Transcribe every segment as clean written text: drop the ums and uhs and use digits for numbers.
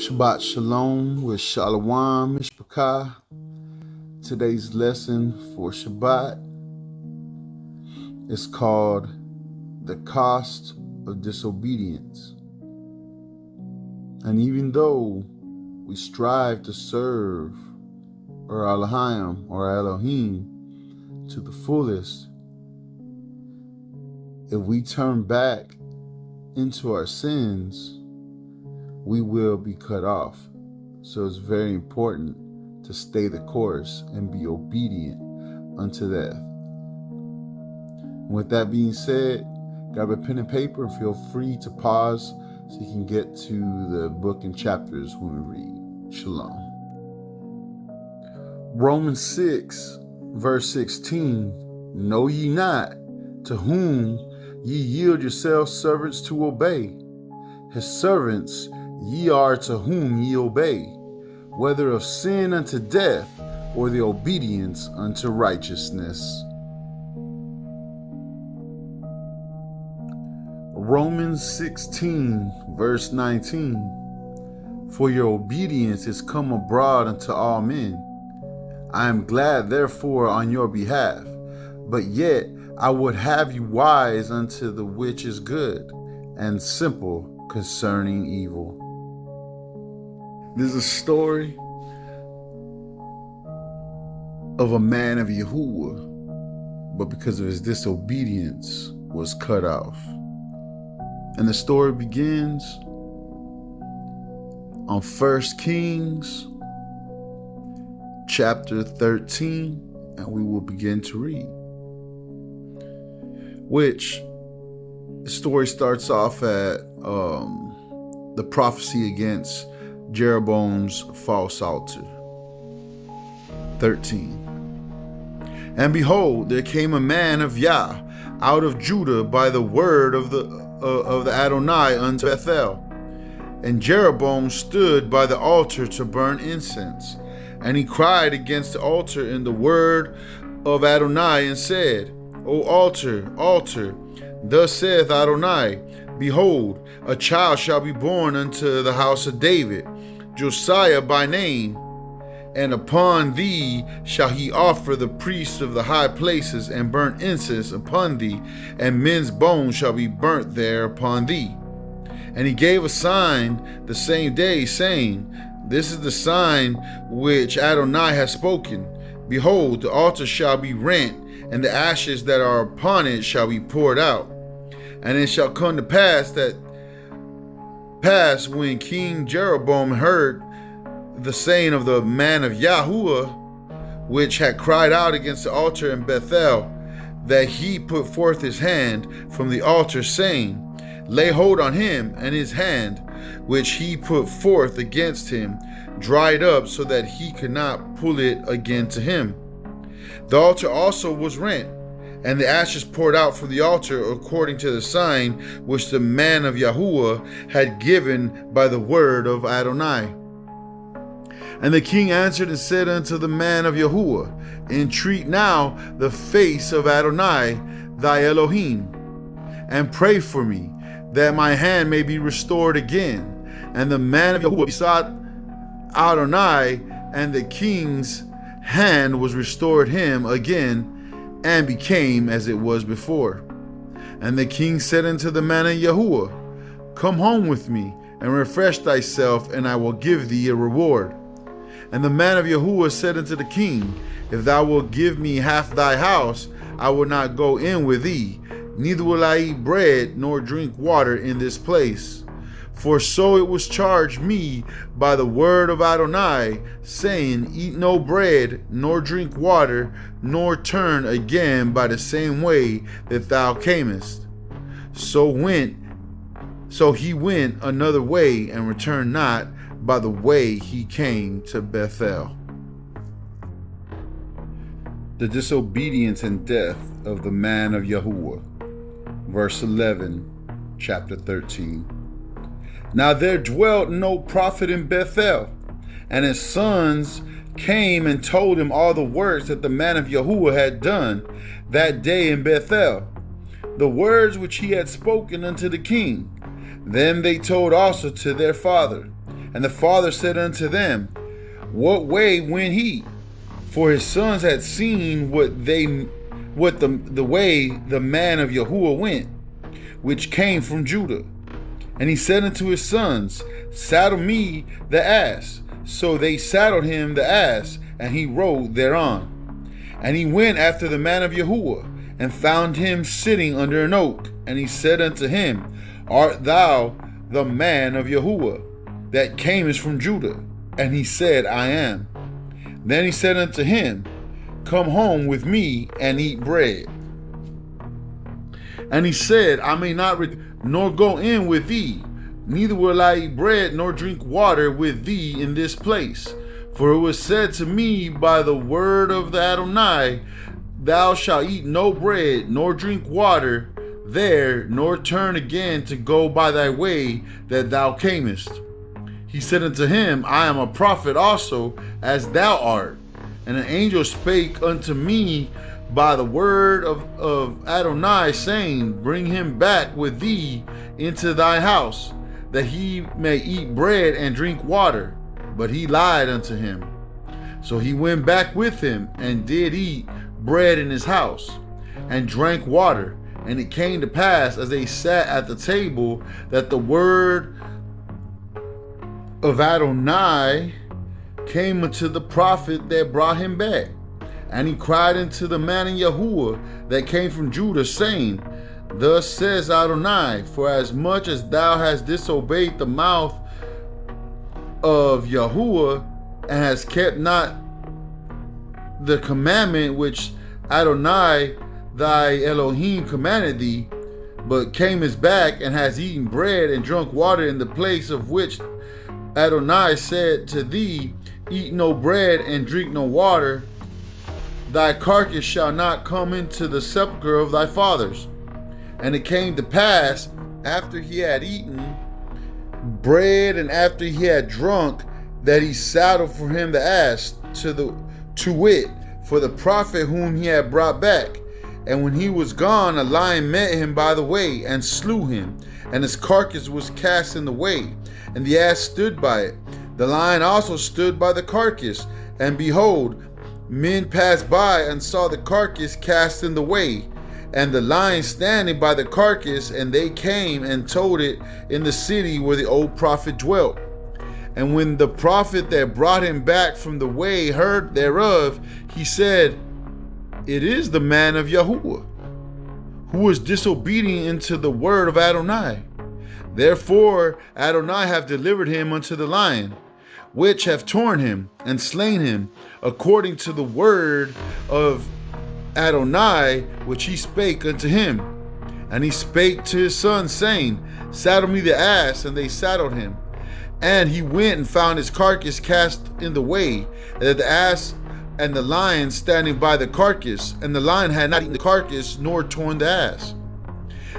Shabbat Shalom with Shalom Mishpachah. Today's lesson for Shabbat is called The Cost of Disobedience. And even though we strive to serve or Elohim or Elohim to the fullest, if we turn back into our sins, we will be cut off. So it's very important to stay the course and be obedient unto death. With that being said, grab a pen and paper and feel free to pause so you can get to the book and chapters when we read. Shalom. Romans 6, verse 16. Know ye not to whom ye yield yourselves servants to obey? His servants ye are to whom ye obey, whether of sin unto death, or the obedience unto righteousness. Romans 16, verse 19. For your obedience is come abroad unto all men. I am glad therefore on your behalf, but yet I would have you wise unto the which is good, and simple concerning evil. This is a story of a man of Yahuah, but because of his disobedience was cut off. And the story begins on 1 Kings chapter 13, and we will begin to read. Which the story starts off at the prophecy against Jeroboam's false altar. 13. And behold, there came a man of Yah out of Judah by the word of the Adonai unto Bethel. And Jeroboam stood by the altar to burn incense. And he cried against the altar in the word of Adonai and said, O altar, altar, thus saith Adonai, behold, a child shall be born unto the house of David, Josiah by name, and upon thee shall he offer the priests of the high places and burn incense upon thee, and men's bones shall be burnt there upon thee. And he gave a sign the same day, saying, This is the sign which Adonai has spoken. Behold, the altar shall be rent, and the ashes that are upon it shall be poured out. And it shall come to pass when King Jeroboam heard the saying of the man of Yahuah, which had cried out against the altar in Bethel, that he put forth his hand from the altar, saying, Lay hold on him, and his hand, which he put forth against him, dried up, so that he could not pull it again to him. The altar also was rent, and the ashes poured out from the altar according to the sign which the man of Yahuah had given by the word of Adonai. And the king answered and said unto the man of Yahuah, Entreat now the face of Adonai thy Elohim, and pray for me, that my hand may be restored again. And the man of Yahuah besought Adonai, and the king's hand was restored him again, and became as it was before. And the king said unto the man of Yahuah, Come home with me, and refresh thyself, and I will give thee a reward. And the man of Yahuah said unto the king, If thou wilt give me half thy house, I will not go in with thee, neither will I eat bread nor drink water in this place. For so it was charged me by the word of Adonai, saying, Eat no bread, nor drink water, nor turn again by the same way that thou camest. So he went another way, and returned not by the way he came to Bethel. The disobedience and death of the man of Yahuah. Verse 11, chapter 13. Now there dwelt no prophet in Bethel, and his sons came and told him all the words that the man of Yahuah had done that day in Bethel, the words which he had spoken unto the king. Them they told also to their father, And the father said unto them, What way went he? For his sons had seen the way the man of Yahuah went, which came from Judah. And he said unto his sons, Saddle me the ass. So they saddled him the ass, and he rode thereon. And he went after the man of Yahuah, and found him sitting under an oak. And he said unto him, Art thou the man of Yahuah, that camest from Judah? And he said, I am. Then he said unto him, Come home with me and eat bread. And he said, I may not nor go in with thee, neither will I eat bread nor drink water with thee in this place. For it was said to me by the word of the Adonai, Thou shalt eat no bread nor drink water there, nor turn again to go by thy way that thou camest. He said unto him, I am a prophet also, as thou art. And an angel spake unto me by the word of Adonai, saying, Bring him back with thee into thy house, that he may eat bread and drink water. But he lied unto him. So he went back with him, and did eat bread in his house, and drank water. And it came to pass, as they sat at the table, that the word of Adonai came unto the prophet that brought him back. And he cried unto the man in Yahuah that came from Judah, saying, Thus says Adonai, For as much as thou hast disobeyed the mouth of Yahuah, and hast kept not the commandment which Adonai thy Elohim commanded thee, but camest back, and hast eaten bread and drunk water in the place of which Adonai said to thee, Eat no bread and drink no water, thy carcass shall not come into the sepulchre of thy fathers. And it came to pass, after he had eaten bread and after he had drunk, that he saddled for him the ass, to wit, for the prophet whom he had brought back. And when he was gone, a lion met him by the way, and slew him, and his carcass was cast in the way, and the ass stood by it. The lion also stood by the carcass, and behold, men passed by and saw the carcass cast in the way, and the lion standing by the carcass, and they came and told it in the city where the old prophet dwelt. And when the prophet that brought him back from the way heard thereof, he said, It is the man of Yahuah, who was disobedient unto the word of Adonai. Therefore Adonai hath delivered him unto the lion, which have torn him and slain him, according to the word of Adonai, which he spake unto him. And he spake to his son, saying, Saddle me the ass. And they saddled him. And he went and found his carcass cast in the way, and the ass and the lion standing by the carcass. And the lion had not eaten the carcass, nor torn the ass.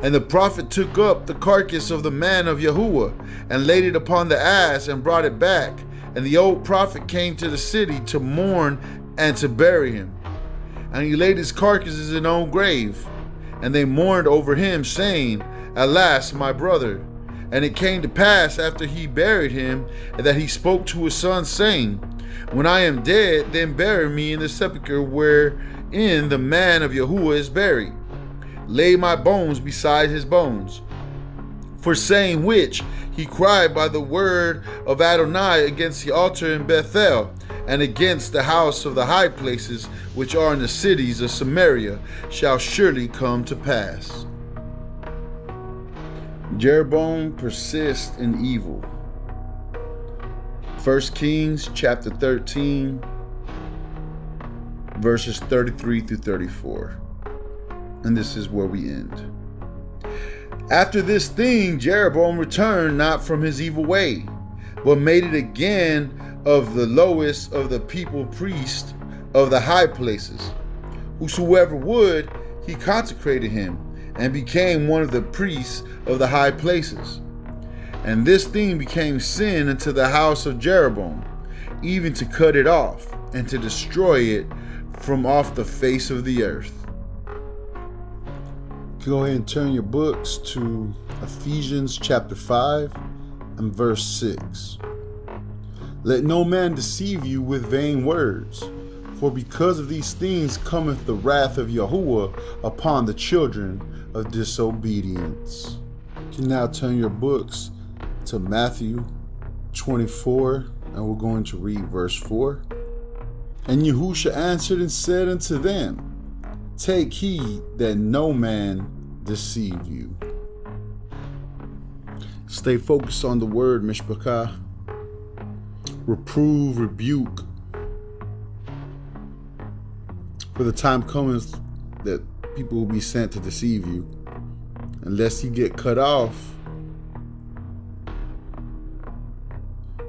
And the prophet took up the carcass of the man of Yahuah, and laid it upon the ass, and brought it back. And the old prophet came to the city to mourn and to bury him. And he laid his carcass in his own grave. And they mourned over him, saying, Alas, my brother. And it came to pass, after he buried him, that he spoke to his son, saying, When I am dead, then bury me in the sepulchre wherein the man of Yahuah is buried. Lay my bones beside his bones. For saying which, he cried by the word of Adonai against the altar in Bethel, and against the house of the high places which are in the cities of Samaria, shall surely come to pass. Jeroboam persists in evil. 1 Kings chapter 13, verses 33 through 34. And this is where we end. After this thing, Jeroboam returned not from his evil way, but made it again of the lowest of the people priests of the high places. Whosoever would, he consecrated him, and became one of the priests of the high places. And this thing became sin unto the house of Jeroboam, even to cut it off, and to destroy it from off the face of the earth. Go ahead and turn your books to Ephesians chapter 5 and verse 6. Let no man deceive you with vain words, for because of these things cometh the wrath of Yahuah upon the children of disobedience. You can now turn your books to Matthew 24, and we're going to read verse 4. And Yahushua answered and said unto them, Take heed that no man deceive you. Stay focused on the word, Mishpachah. Reprove, rebuke. For the time cometh that people will be sent to deceive you. Unless you get cut off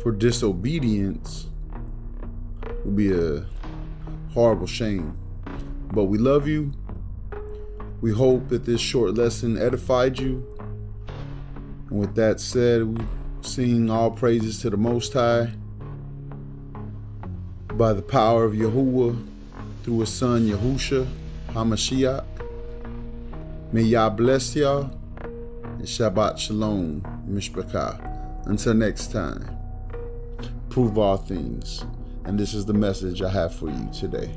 for disobedience, will be a horrible shame. But we love you. We hope that this short lesson edified you. And with that said, we sing all praises to the Most High by the power of Yahuah through His Son Yahushua HaMashiach. May Yah bless y'all, and Shabbat Shalom, Mishpachah. Until next time, prove all things. And this is the message I have for you today.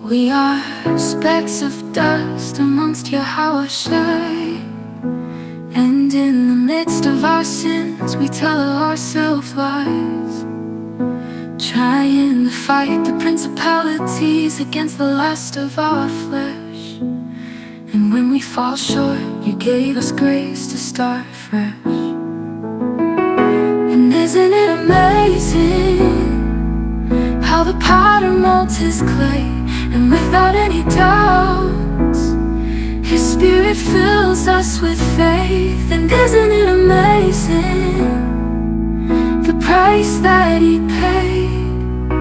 We are specks of dust amongst Yahushua, and in the midst of our sins we tell ourselves lies, trying to fight the principalities against the lust of our flesh. And when we fall short, you gave us grace to start fresh. And isn't it amazing how the potter molds his clay, and without any doubts His Spirit fills us with faith? And isn't it amazing the price that He paid,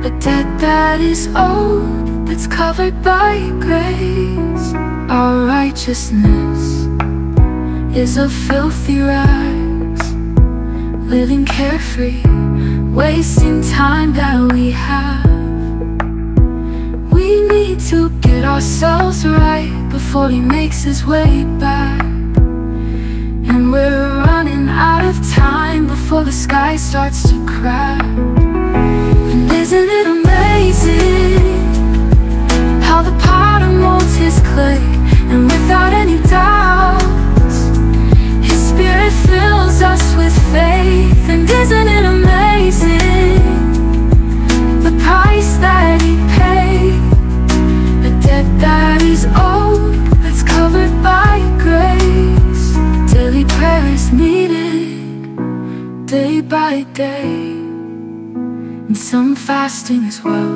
a debt that is owed, that's covered by grace? Our righteousness is of filthy rags, living carefree, wasting time that we have. We need to get ourselves right before He makes His way back. And we're running out of time before the sky starts to crack. And isn't it amazing how the potter molds his clay, and without any doubts His Spirit fills us with faith? And isn't it amazing the price that He paid, a debt that is owed, that's covered by grace? Daily prayer is needed, day by day, and some fasting as well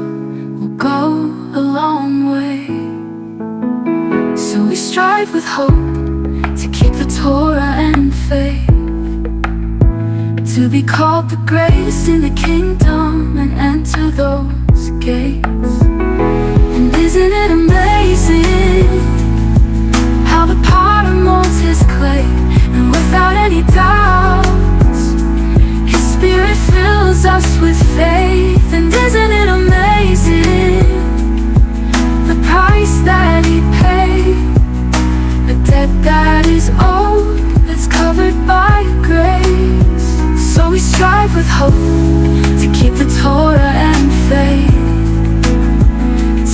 will go a long way. So we strive with hope to keep the Torah and faith, to be called the greatest in the kingdom and enter those gates. And isn't it amazing how the potter molds his clay, and without any doubts His Spirit fills us with faith? And isn't it amazing the price that He paid, a debt that is owed, that's covered by grace? So we strive with hope to keep the Torah and faith,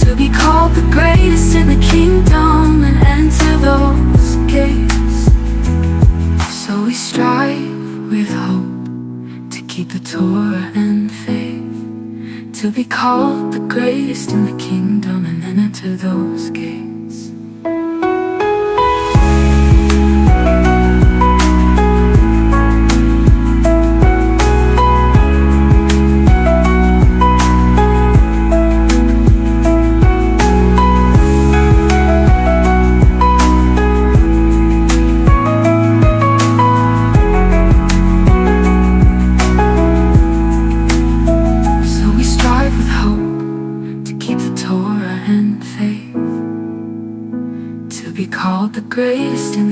to be called the greatest in the kingdom and enter those gates. So we strive with hope to keep the Torah and faith, to be called the greatest in the kingdom and then enter those gates. Called the greatest in